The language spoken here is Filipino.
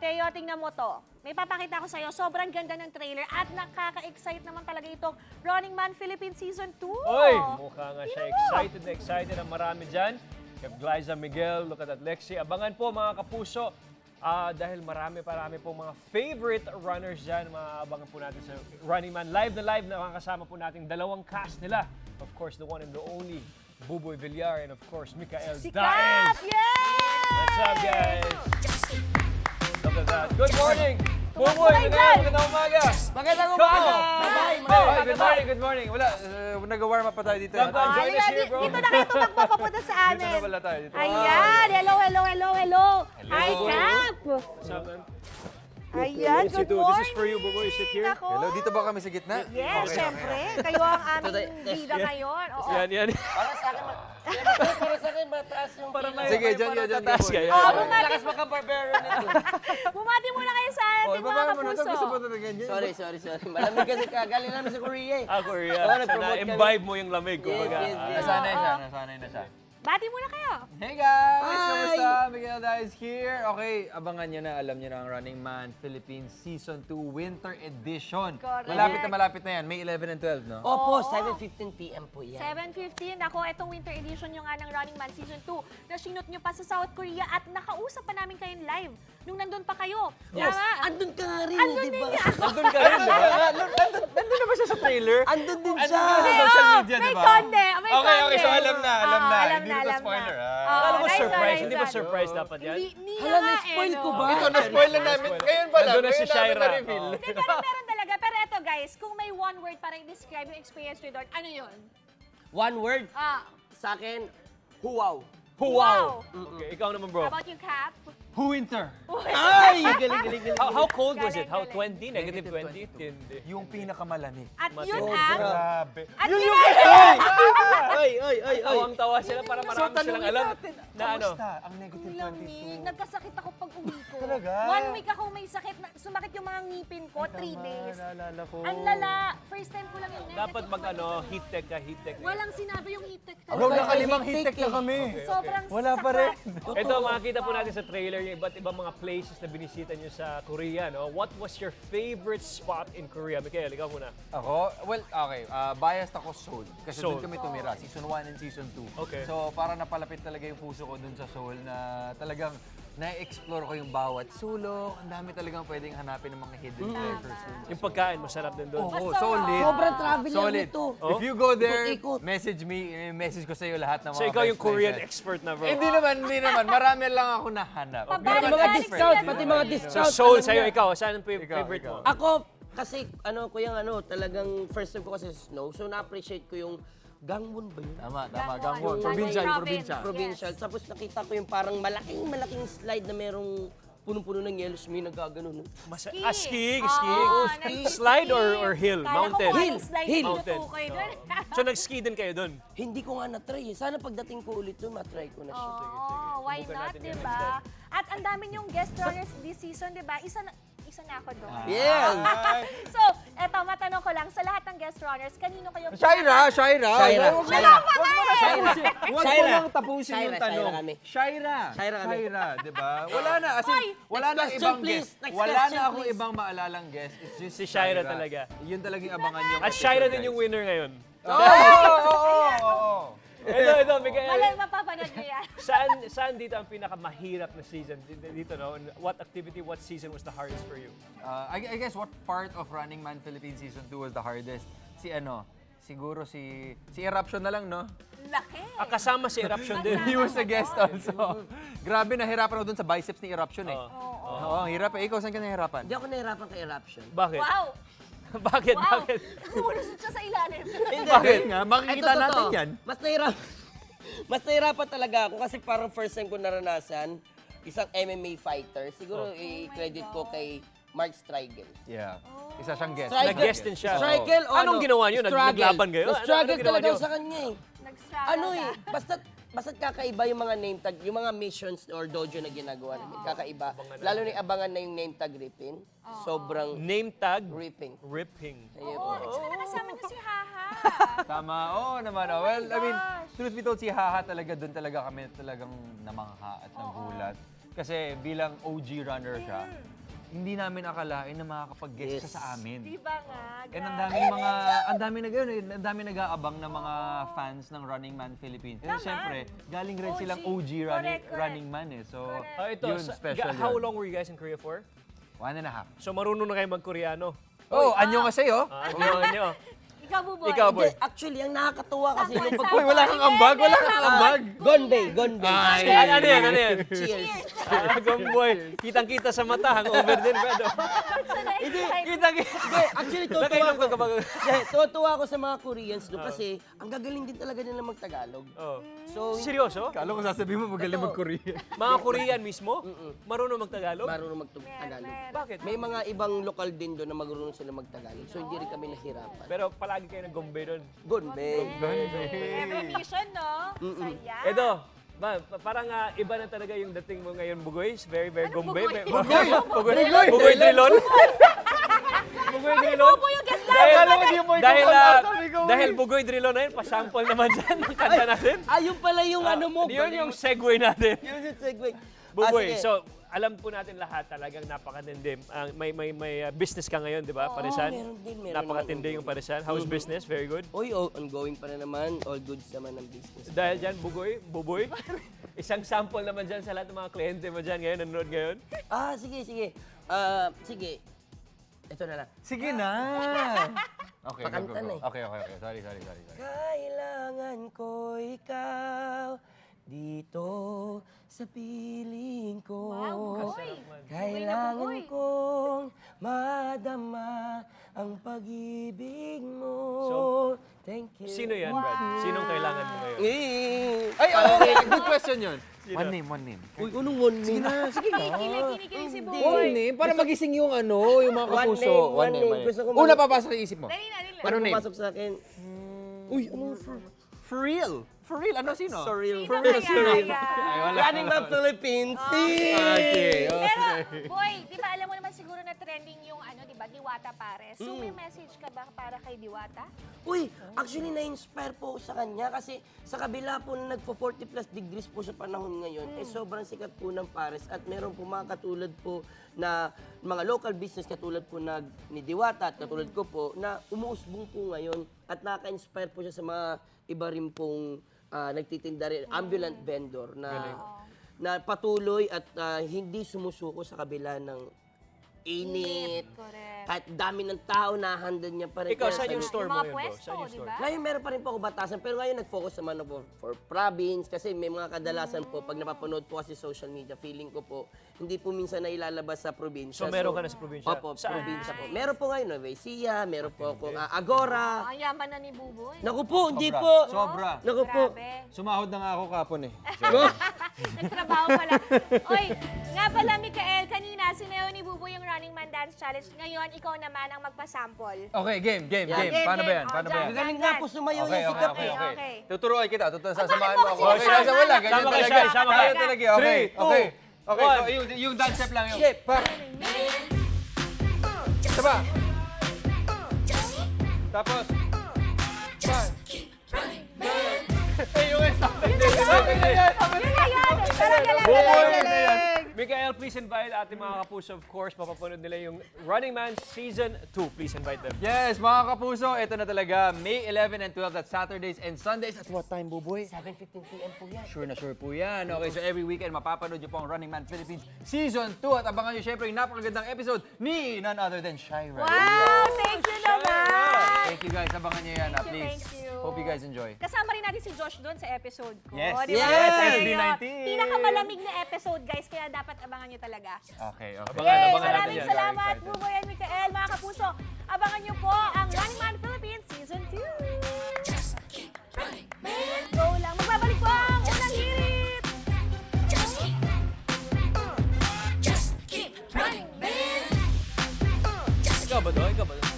Teo, tingnan mo to. May papakita ko sa'yo. Sobrang ganda ng trailer at nakaka-excite naman talaga itong Running Man Philippines Season 2. Oy, mukha nga siya excited na excited ang marami dyan. Kay Glyza Miguel, look at that, Lexi. Abangan po mga kapuso. Dahil marami po mga favorite runners dyan. Maabangan po natin sa Running Man. Live na nakakasama po natin dalawang cast nila. Of course, the one and the only Buboy Villar and of course, Mikael Si Daes. Cap! Yes! What's up, guys? Look at that. Good morning! Buboy, Tumakbo kayo magandang umaga! Magandang Come umaga! on! Bye-bye! Good morning! Wala, nag-warm up pa tayo dito. Come on, join us Halika, here, bro. dito na kayo tumakbo papunta sa amin. Dito na pala tayo. Dito. Ayan! Hello! Hi, Cap! What's up, man? Ayan, good morning! This is for you, Buboy. Sit here. Nako. Hello, dito ba kami sa gitna? Yes, syempre. Kayo ang aming bida ngayon. Oo. Yan. Para sa akin, mataas yung Sige, dyan. Taas ka, yan. lakas makabarbero nito. Bumati muna kayo sa Oh, ating mga ibaba mo na ito. kapuso. Gusto mo talaga ganyan. Sorry. Malamig kasi kagaling namin sa Korea eh. Korea. Oo, nag-promote kami. Na-imbibe mo yung lamig, kumbaga. Yes. Nasanay na siya. Bati muna kayo. Hey guys! Hi! Kamusta? Miguel Daes here. Okay, abangan nyo na. Alam nyo na ang Running Man Philippines Season 2 Winter Edition. Correct. Malapit na yan. May 11 and 12, no? Opo, 7:15 PM po yan. 7:15. Ako, itong winter edition yung nga ng Running Man Season 2 na sinot nyo pa sa South Korea at nakausap pa namin kayo live nung nandun pa kayo. Yes, Tama? andun ka nga rin, Andun di din ba? niya. Nandun ka rin, di ba? Nandun na ba siya sa trailer? Andun din siya. Sa social media, May di ba? konde. May Okay, konde. so alam na. Alam Hindi na spoiler, ah. Alam mo, nice surprise. one, Hindi ba nice one. surprise dapat yan? Hindi Hala, nga na-spoil eh, ko no? ba? Ito, na-spoil na namin. Ngayon pala. Nandun na si ngayon namin Shaira. na-reveal. Hindi, pero meron talaga. Pero eto guys, kung may one word para i-describe yung experience nyo doon, ano yun? One word, sa akin, huwaw. Wow! Okay, ikaw naman, How bro. about you, Cap? Winter. Ay, galing. How cold was it? How Galing, 20? Negative 20? Tindi. Yung pinakamalamig. At yun, Grabe. At yun, Ay. Tawang-tawa sila para marami silang alam na ano. Kamusta ang negative lamig. 22? Nagkasakit ako pag uwi ko. Talaga? 1 week ako may sakit. Sumakit yung mga ngipin ko, 3 days. Naalala ko. Ang lala. First time ko lang yung negative. Dapat heat tech ka. Walang sinabi yung heat tech Bro, talaga. nakalimang hit-tech na kami. Sobrang Wala pa sakit. rin. Ito, makikita po natin sa trailer yung iba't ibang mga places na binisita nyo sa Korea, no? What was your favorite spot in Korea? Mikael, ikaw muna. Ako? Well, okay. Biased ako Seoul. Kasi Seoul. doon kami tumira. Season 1 and Season 2. Okay. So, parang napalapit talaga yung puso ko doon sa Seoul na talagang na-explore ko yung bawat sulok. Ang dami talagang pwedeng hanapin ng mga hidden treasures. Yung pagkain, masarap din doon. Oo, Masarap. solid. Sobrang travel lang Solid. nito. If you go there, Ikot-ikot. message me, message ko sa iyo lahat ng mga So, ikaw yung best Korean places. expert na, bro. Hindi naman. Marami lang ako nahanap. Pabalik- Pati mga Balik discount, sila. pati mga So, discount. Seoul, alam sa'yo, niya. ikaw. Saan ang favorite Ikaw. mo? Ako, kasi talagang first time ko kasi sa snow, so na-appreciate ko yung Gangwon ba yun? Tama, Gangwon. Gangwon. Yung Provincial, province. probinsya. Provincial. Yes. Tapos nakita ko yung parang malaking slide na merong punong-puno ng yellow, may nagagano. Skiing. Oo, Slide or hill? Kala ko Mountain? kung Hill. anong slide Hill. yung tutukoy doon. So, nag-ski din kayo doon? Hindi ko nga na-try eh. Sana pagdating ko ulit doon, ma-try ko na siya. Oh, why Subukan not, natin di yan ba? At ang dami yung guest runners this season, di ba? Isa na ako doon. Yes! So, eto, matanong ko lang, sa lahat ng guest runners, kanino kayo Shaira! Shaira. Huwag mo Shaira. lang tapusin yung Shaira tanong. kami. Shaira kami. di ba? Wala na. As in, Hoy, wala next na question, ibang please. guest. Next Wala question, na akong please. ibang maalalang guest. It's just Si Shaira talaga. Yun talagang abangan nyo. At Shaira din yung winner ngayon. Oo. Ito, Mikael. Wala mapapanood niyo yan. Saan dito ang pinakamahirap na season? Dito, no? What activity, what season was the hardest for you? I guess what part of Running Man Philippines Season 2 was the hardest? Siguro si Eruption na lang, no? Laki. Kasama si Eruption din. He was a guest also. Grabe, nahirapan ako dun sa biceps ni Eruption eh. Oo. Oo, ang hirap eh. Ikaw, saan ka nahirapan? Hindi ako nahirapan kay Eruption. Bakit? Wow! Bakit? Wow! Bakit? Bumulusot siya sa ilalim. Bakit nga? Makikita Ito, natin totoo. yan. Mas nahirapan talaga ako kasi parang first time ko naranasan isang MMA fighter. Siguro i-credit ko kay Mark Striegel. Yeah. Isa siyang guest. Striegel. Nag-guest din siya. Striegel, Anong ginawa niyo? Naglaban kayo? Nag-struggle Ano ginawa talaga niyo? ako sa kanya eh. Nag-struggle Ano ka. eh, basta't kakaiba yung mga name tag, yung mga missions or dojo na ginagawa namin. Kakaiba. Lalo na yung abangan na yung name tag ripping. Sobrang Name tag? ripping. Ripping. Ayun. Oh, tsaka nakasama niyo si Haha. Tama. Oo naman. Oh. Well, I mean, truth be told, si Haha talaga, doon talaga kami talagang namangha at nagulat. Kasi bilang OG runner siya, hindi namin akalain na makakapag-guest siya sa amin. Di ba nga? And ang dami nag-aabang na mga fans ng Running Man Philippines. Kasi Naman. syempre, galing rin OG. silang OG Correct. running man eh. So, Correct. Ito, yun special how yun. long were you guys in Korea for? 1.5. So marunong na kayo mag-Koreano? Oh, anyo nga sa'yo. Ano? Ikaw, Buboy. Ikaw, boy. Actually, ang nakakatuwa kasi nung pag... Uy, wala kang ambag, wala kang ambag. Gonbay. Ano yan? Cheers. Gomboy, kitang-kita sa mata, hangover din ba? No? Kitang-kita. Actually, Nakainom ka kapag... tuwa ako sa mga Koreans doon kasi ang gagaling din talaga nila mag-Tagalog. Oh. So, Seryoso? Kala ko sasabihin mo magaling mag-Korean. Mga Korean mismo? Marunong mag-Tagalog? marunong mag-Tagalog. Bakit? May mga ibang lokal din doon na marunong sila mag-Tagalog. So, hindi rin kami nahirapan. Pero palagi kayo nag-Gombay doon. Gonbay. Every mission, no? Saya. Edo, parang iba na talaga yung dating mo ngayon, Bugoy. Very, very Anong Gombay. Bugoy? Bugoy Drilon. Bugoy Drilon. Buboy yung guest Dahil Bugoy Drilon na yun, pasample naman dyan ng kanta natin. Ayun pala yung ano mo. Yun yung segue natin. Yun yung segue. Bugoy, sige. so alam po natin lahat talagang napakatindi. May business ka ngayon, di ba? Parisan? meron din, meron Napakatindi naman. yung Parisan. How's business? Very good. Uy, ongoing pa na naman. All goods naman ang business. Dahil dyan, Buboy, isang sample naman dyan sa lahat ng mga kliyente mo dyan ngayon, nanonood ngayon. Sige. Sige. Ito na lang. Sige na. Okay, Pakanta na eh. Okay. Sorry. Kailangan ko ikaw dito sa piling ko. Wow, Bugoy. Kailangan Bugoy. kong madama ang pag-ibig mo. So, Thank you. Sino yan, Brad? Sinong kailangan mo ngayon? Ay, okay. Good question yun. Sino? One name. Uy, anong one name? Sige na. Kinikilig si One Buboy. name, para magising yung ano, yung mga One kapuso. name, one name. Gusto ko Una papasok sa isip mo. Dali na, dali na. Ano name? Pumasok sa akin. Uy, ano? For real? For real? Ano, sino? Surreal. Sino kaya? Running Man Philippines. Okay. Pero, boy, di ba alam mo naman siguro na trending yung di ba, Diwata Pares. So may message ka ba para kay Diwata? Uy, actually na-inspire po ako sa kanya kasi sa kabila po na nagpo-40 plus degrees po sa panahon ngayon, sobrang sikat po ng Pares at meron po mga katulad po na mga local business katulad po ni Diwata at katulad ko po na umuusbong po ngayon at naka-inspire po siya sa mga iba rin pong nagtitinda rin, ambulant vendor na patuloy at hindi sumusuko sa kabila ng init. Correct. Kahit dami ng tao, nahandle niya pa rin. Ikaw, Kaya saan yung sabi- store mo Mga yun, bro? pwesto, Saan yung di store? ba? Ngayon meron pa rin po ako batasan, pero ngayon nag-focus naman ako for province kasi may mga kadalasan po, pag napapanood po kasi social media, feeling ko po, hindi po minsan na ilalabas sa probinsya. So, meron ka na sa probinsya? Opo, Saan? probinsya po. Meron po ngayon, Nueva Ecija, meron po akong Agora. Ang yaman na ni Buboy. Naku po, hindi po. Sobra. Naku po. Grabe. Sumahod na nga ako kapon eh. Nagtrabaho pala. Oy, nga pala, Mikael, kanina sinayaw ni Buboy yung Running Man Dance Challenge. Ngayon, ikaw naman ang magpasample. Okay, game. Game. Paano ba yan? Oh, Paano ba yan? dyan. Galing nga po sumayaw yung sikat okay, eh. okay. Tuturuan kita. Sasamahan bakit mo mo ako. kasi Okay, kasama? wala. Ganyan Sama ka, talaga. Shai, sama ka. Kaya talaga. Okay, 3, 2, okay. Okay, 1. so yung dance step lang yun. Shit. Saba. Tapos. One. Eh, yung isa. Yun na yan! Tara, galang. Mikael, please invite ating mga kapuso, of course, mapapanood nila yung Running Man Season 2. Please invite them. Yes, mga kapuso, ito na talaga. May 11 and 12, that's Saturdays and Sundays. At what time, Buboy? 7:15 p.m. po yan. Sure na sure po yan. Okay, so every weekend mapapanood nyo po ang Running Man Philippines Season 2. At abangan nyo syempre yung napakagandang episode ni none other than Shira. Wow, thank you naman. Thank you guys. Abangan nyo yan, Thank you, please. thank you. Hope you guys enjoy. Kasama rin natin si Josh doon sa episode ko. Yes. Di ba? Yes, Kasi SB19. yun, Pinakamalamig na episode, guys, kaya dapat abangan nyo talaga. Okay. Abangan, Yay! abangan natin Maraming yan. salamat, Buboy and Mikael, mga kapuso. Abangan nyo po ang Running Man Philippines Season 2. Go lang. Magbabalik po ang unang hirit. Ikaw ba to?